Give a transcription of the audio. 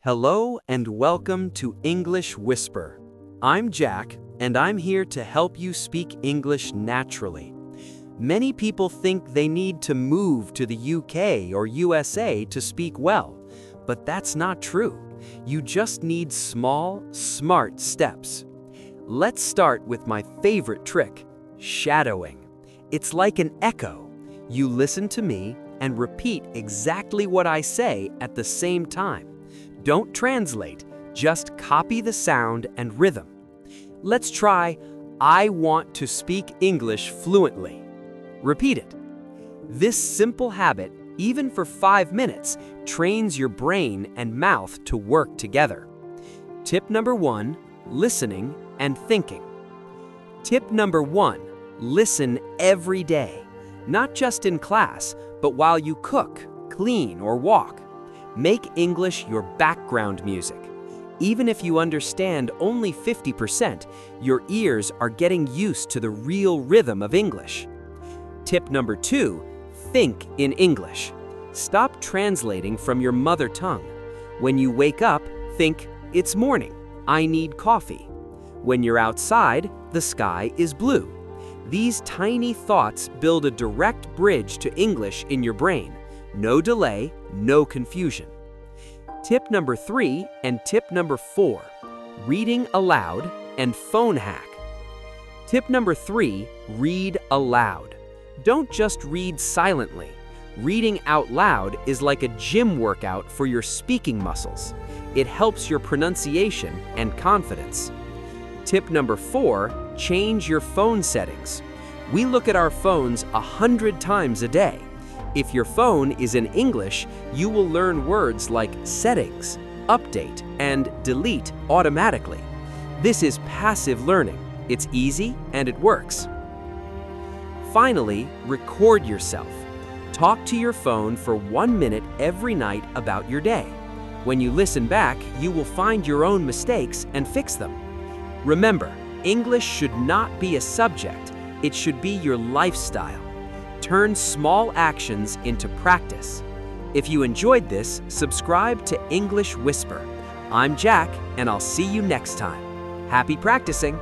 Hello and welcome to English Whisper. I'm Jack, and I'm here to help you speak English naturally. Many people think they need to move to the UK or USA to speak well, but that's not true. You just need small, smart steps. Let's start with my favorite trick, shadowing. It's like an echo. You listen to me and repeat exactly what I say at the same time. Don't translate, just copy the sound and rhythm. Let's try, I want to speak English fluently. Repeat it. This simple habit, even for 5 minutes, trains your brain and mouth to work together. Tip number 1, listening and thinking. Tip number 1, listen every day, not just in class, but while you cook, clean, or walk. Make English your background music. Even if you understand only 50%, your ears are getting used to the real rhythm of English. Tip number 2, think in English. Stop translating from your mother tongue. When you wake up, think, it's morning, I need coffee. When you're outside, the sky is blue. These tiny thoughts build a direct bridge to English in your brain. No delay, no confusion. Tip number 3 and tip number 4, reading aloud and phone hack. Tip number 3, read aloud. Don't just read silently. Reading out loud is like a gym workout for your speaking muscles. It helps your pronunciation and confidence. Tip number 4, change your phone settings. We look at our phones 100 times a day. If your phone is in English, you will learn words like settings, update, and delete automatically. This is passive learning. It's easy and it works. Finally, record yourself. Talk to your phone for 1 minute every night about your day. When you listen back, you will find your own mistakes and fix them. Remember, English should not be a subject. It should be your lifestyle. Turn small actions into practice. If you enjoyed this, subscribe to English Whisper. I'm Jack, and I'll see you next time. Happy practicing!